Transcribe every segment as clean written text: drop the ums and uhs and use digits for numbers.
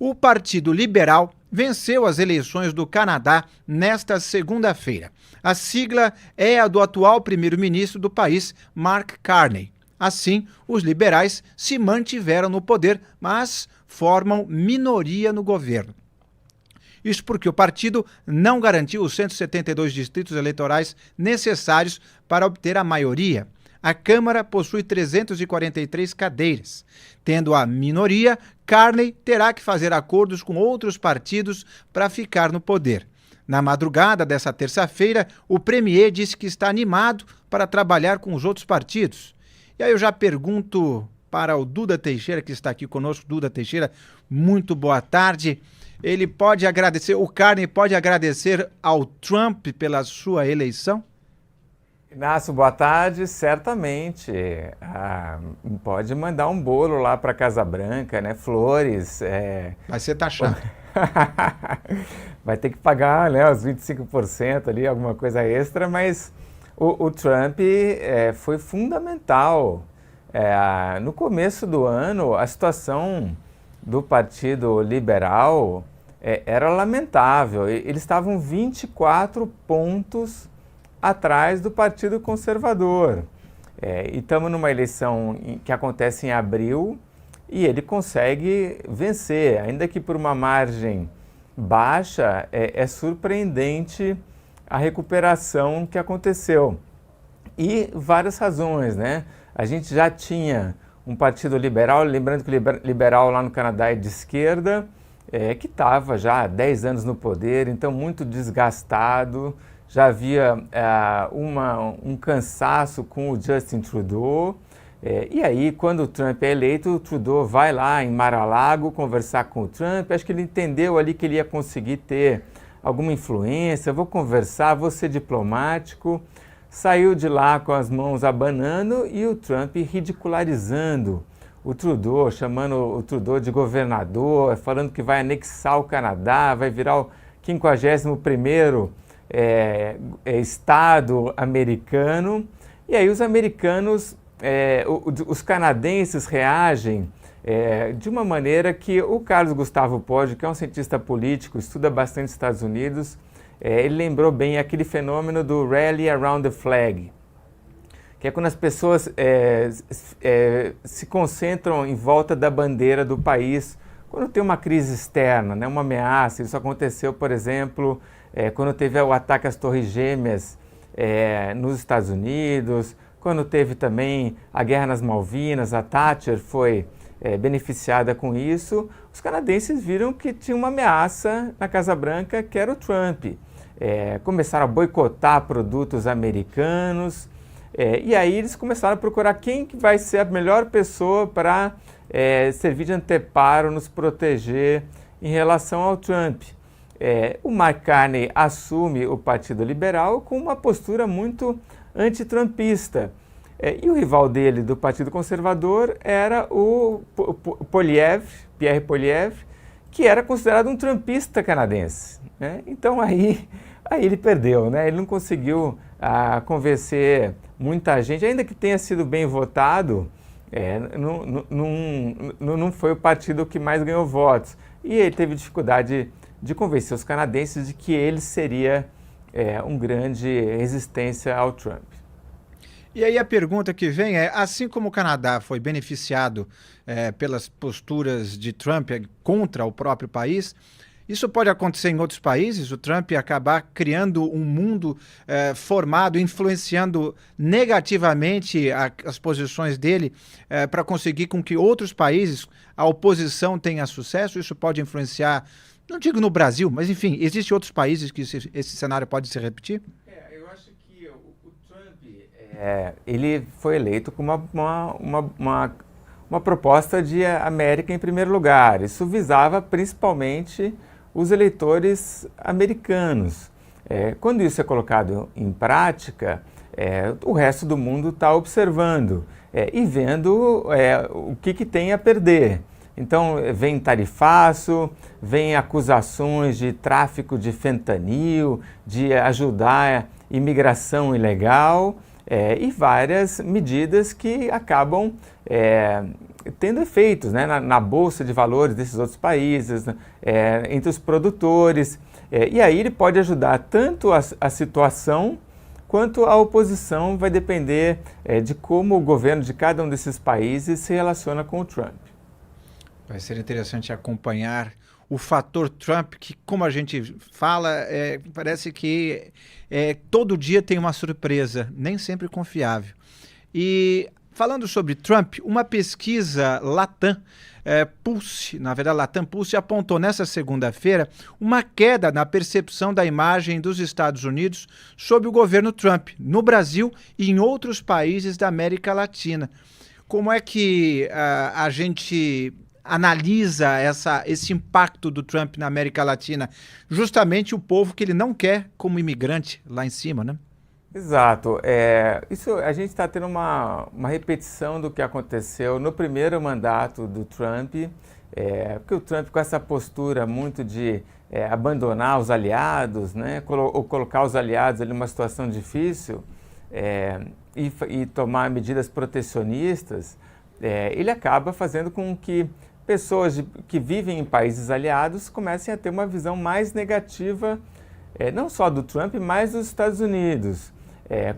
O Partido Liberal venceu as eleições do Canadá nesta segunda-feira. A sigla é a do atual primeiro-ministro do país, Mark Carney. Assim, os liberais se mantiveram no poder, mas formam minoria no governo. Isso porque o partido não garantiu os 172 distritos eleitorais necessários para obter a maioria. A Câmara possui 343 cadeiras. Tendo a minoria, Carney terá que fazer acordos com outros partidos para ficar no poder. Na madrugada dessa terça-feira, o premier disse que está animado para trabalhar com os outros partidos. E aí eu já pergunto para o Duda Teixeira, que está aqui conosco. Duda Teixeira, muito boa tarde. Ele pode agradecer, o Carney pode agradecer ao Trump pela sua eleição? Inácio, boa tarde. Certamente. Pode mandar um bolo lá para a Casa Branca, né? Flores. Vai ser taxado. Vai ter que pagar, né, os 25% ali, alguma coisa extra, mas o Trump foi fundamental. No começo do ano, a situação do Partido Liberal era lamentável. Eles estavam 24 pontos atrás do Partido Conservador. E estamos numa eleição que acontece em abril e ele consegue vencer, ainda que por uma margem baixa. É surpreendente a recuperação que aconteceu. E várias razões, né? A gente já tinha um partido liberal, lembrando que o liberal lá no Canadá é de esquerda, que estava já há 10 anos no poder, então muito desgastado. Já havia um cansaço com o Justin Trudeau, e aí quando o Trump é eleito, o Trudeau vai lá em Mar-a-Lago conversar com o Trump. Acho que ele entendeu ali que ele ia conseguir ter alguma influência. Vou conversar, vou ser diplomático. Saiu de lá com as mãos abanando e o Trump ridicularizando o Trudeau, chamando o Trudeau de governador, falando que vai anexar o Canadá, vai virar o 51º Estado americano. E aí os americanos, os canadenses reagem de uma maneira que o Carlos Gustavo Poggi, que é um cientista político, estuda bastante Estados Unidos, ele lembrou bem aquele fenômeno do rally around the flag, que é quando as pessoas se concentram em volta da bandeira do país quando tem uma crise externa, né, uma ameaça. Isso aconteceu, por exemplo, quando teve o ataque às Torres Gêmeas nos Estados Unidos, quando teve também a guerra nas Malvinas. A Thatcher foi beneficiada com isso. Os canadenses viram que tinha uma ameaça na Casa Branca, que era o Trump. Começaram a boicotar produtos americanos, e aí eles começaram a procurar quem que vai ser a melhor pessoa para servir de anteparo, nos proteger em relação ao Trump. O Mark Carney assume o Partido Liberal com uma postura muito antitrumpista. E o rival dele do Partido Conservador era o Pierre Poilievre, que era considerado um trumpista canadense, né? Então aí ele perdeu, né? Ele não conseguiu convencer muita gente, ainda que tenha sido bem votado. Não foi o partido que mais ganhou votos. E ele teve dificuldade de convencer os canadenses de que ele seria um grande resistência ao Trump. E aí a pergunta que vem é, assim como o Canadá foi beneficiado pelas posturas de Trump contra o próprio país, isso pode acontecer em outros países? O Trump acabar criando um mundo formado, influenciando negativamente as posições dele para conseguir com que outros países, a oposição tenha sucesso? Isso pode influenciar, não digo no Brasil, mas enfim, existem outros países que esse cenário pode se repetir? Eu acho que o Trump ele foi eleito com uma proposta de América em primeiro lugar. Isso visava principalmente os eleitores americanos. Quando isso é colocado em prática, o resto do mundo está observando e vendo o que tem a perder. Então, vem tarifaço, vem acusações de tráfico de fentanil, de ajudar a imigração ilegal, e várias medidas que acabam tendo efeitos, né, na bolsa de valores desses outros países, né, entre os produtores. E aí ele pode ajudar tanto a situação quanto a oposição, vai depender de como o governo de cada um desses países se relaciona com o Trump. Vai ser interessante acompanhar o fator Trump, que, como a gente fala, parece que todo dia tem uma surpresa, nem sempre confiável. E falando sobre Trump, uma pesquisa Latam Pulse, na verdade Latam Pulse, apontou nessa segunda-feira uma queda na percepção da imagem dos Estados Unidos sob o governo Trump, no Brasil e em outros países da América Latina. Como é que a gente analisa esse impacto do Trump na América Latina? Justamente o povo que ele não quer como imigrante lá em cima, né? Exato. Isso a gente está tendo uma repetição do que aconteceu no primeiro mandato do Trump, porque o Trump, com essa postura muito de abandonar os aliados, né, ou colocar os aliados ali numa situação difícil e tomar medidas protecionistas, ele acaba fazendo com que pessoas que vivem em países aliados comecem a ter uma visão mais negativa, não só do Trump, mas dos Estados Unidos.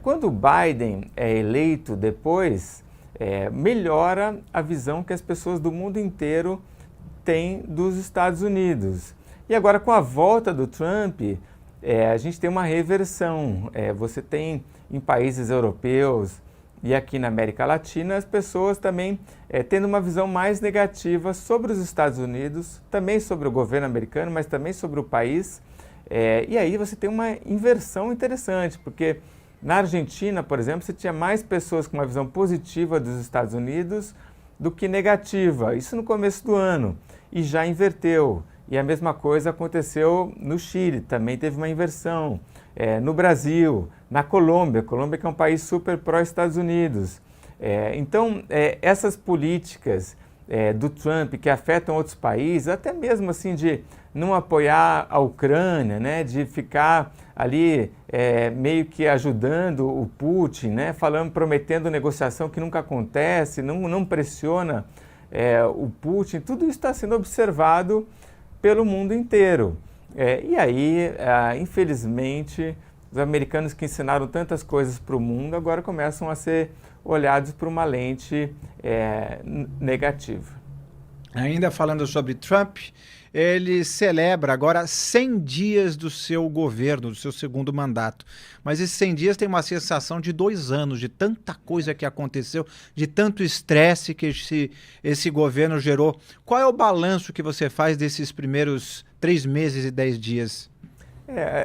Quando o Biden é eleito depois, melhora a visão que as pessoas do mundo inteiro têm dos Estados Unidos. E agora, com a volta do Trump, a gente tem uma reversão. Você tem em países europeus e aqui na América Latina, as pessoas também tendo uma visão mais negativa sobre os Estados Unidos, também sobre o governo americano, mas também sobre o país. E aí você tem uma inversão interessante, porque na Argentina, por exemplo, você tinha mais pessoas com uma visão positiva dos Estados Unidos do que negativa. Isso no começo do ano. E já inverteu. E a mesma coisa aconteceu no Chile, também teve uma inversão. No Brasil, na Colômbia que é um país super pró-Estados Unidos. Então, essas políticas do Trump que afetam outros países, até mesmo assim de não apoiar a Ucrânia, né, de ficar ali meio que ajudando o Putin, né, prometendo negociação que nunca acontece, não pressiona o Putin, tudo isso está sendo observado pelo mundo inteiro. E aí, infelizmente, os americanos que ensinaram tantas coisas para o mundo agora começam a ser olhados por uma lente negativa. Ainda falando sobre Trump, ele celebra agora 100 dias do seu governo, do seu segundo mandato. Mas esses 100 dias tem uma sensação de 2 anos, de tanta coisa que aconteceu, de tanto estresse que esse governo gerou. Qual é o balanço que você faz desses primeiros 3 meses e 10 dias?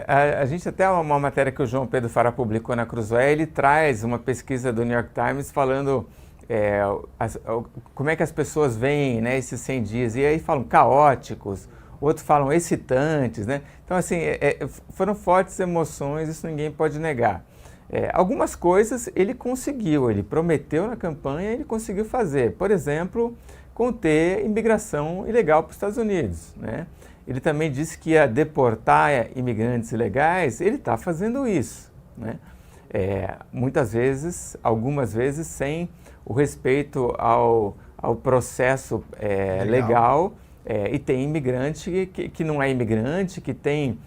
A gente até uma matéria que o João Pedro Fara publicou na Cruzoé, ele traz uma pesquisa do New York Times falando como é que as pessoas veem, né, esses 100 dias, e aí falam caóticos, outros falam excitantes, né? Então, assim, foram fortes emoções, isso ninguém pode negar. Algumas coisas ele conseguiu, ele prometeu na campanha, ele conseguiu fazer. Por exemplo, conter imigração ilegal para os Estados Unidos, né? Ele também disse que ia deportar imigrantes ilegais, ele está fazendo isso, né? Muitas vezes, algumas vezes, sem o respeito ao processo legal. E tem imigrante que não é imigrante, que tem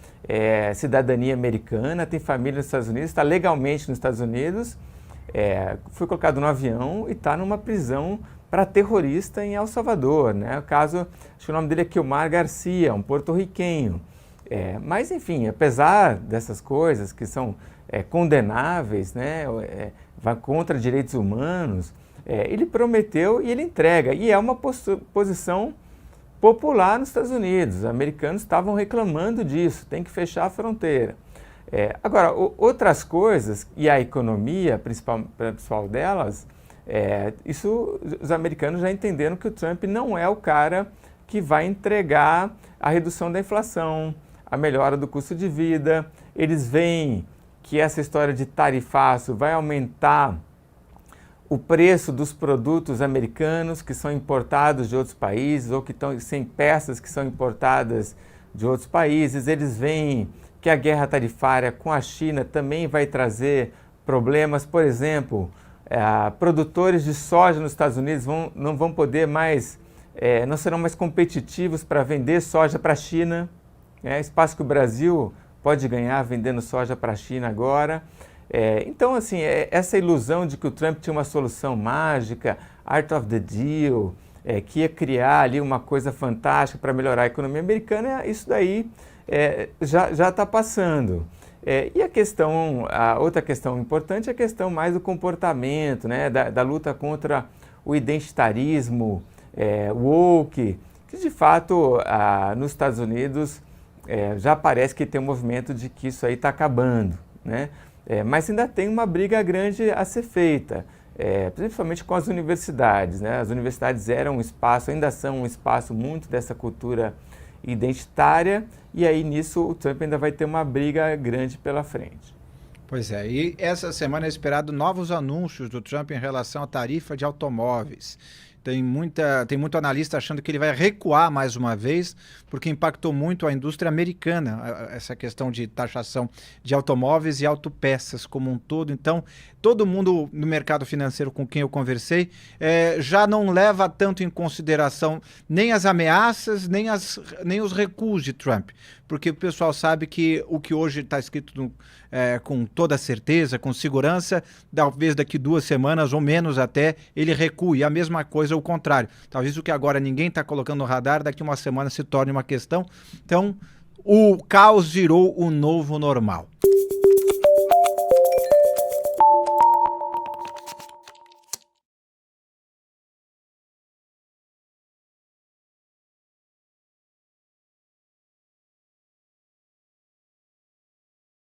cidadania americana, tem família nos Estados Unidos, está legalmente nos Estados Unidos, foi colocado no avião e está numa prisão para terrorista em El Salvador, né? O caso, acho que o nome dele é Kilmar Garcia, um porto-riquenho. Mas, enfim, apesar dessas coisas que são condenáveis, né? Vai contra direitos humanos, ele prometeu e ele entrega. E é uma posição popular nos Estados Unidos. Os americanos estavam reclamando disso, tem que fechar a fronteira. Agora, outras coisas, e a economia, principal delas, isso os americanos já entenderam que o Trump não é o cara que vai entregar a redução da inflação, a melhora do custo de vida. Eles veem que essa história de tarifaço vai aumentar o preço dos produtos americanos que são importados de outros países ou que estão sem peças que são importadas de outros países. Eles veem que a guerra tarifária com a China também vai trazer problemas, por exemplo, produtores de soja nos Estados Unidos não vão poder mais, não serão mais competitivos para vender soja para a China, espaço que o Brasil pode ganhar vendendo soja para a China agora. Então, assim, essa ilusão de que o Trump tinha uma solução mágica, art of the deal, que ia criar ali uma coisa fantástica para melhorar a economia americana, isso daí já está passando. E a outra questão importante é a questão mais do comportamento, né, da luta contra o identitarismo woke, que de fato nos Estados Unidos já parece que tem um movimento de que isso aí está acabando, né? Mas ainda tem uma briga grande a ser feita, principalmente com as universidades, né? As universidades ainda são um espaço muito dessa cultura identitária, e aí nisso o Trump ainda vai ter uma briga grande pela frente. Pois é, e essa semana é esperado novos anúncios do Trump em relação à tarifa de automóveis. Tem muito analista achando que ele vai recuar mais uma vez, porque impactou muito a indústria americana, essa questão de taxação de automóveis e autopeças como um todo. Então, todo mundo no mercado financeiro com quem eu conversei já não leva tanto em consideração nem as ameaças, nem os recuos de Trump, porque o pessoal sabe que o que hoje está escrito com toda certeza, com segurança, talvez daqui 2 semanas ou menos até, ele recue. E a mesma coisa, o contrário. Talvez o que agora ninguém está colocando no radar, daqui 1 semana se torne uma questão. Então, o caos virou o novo normal.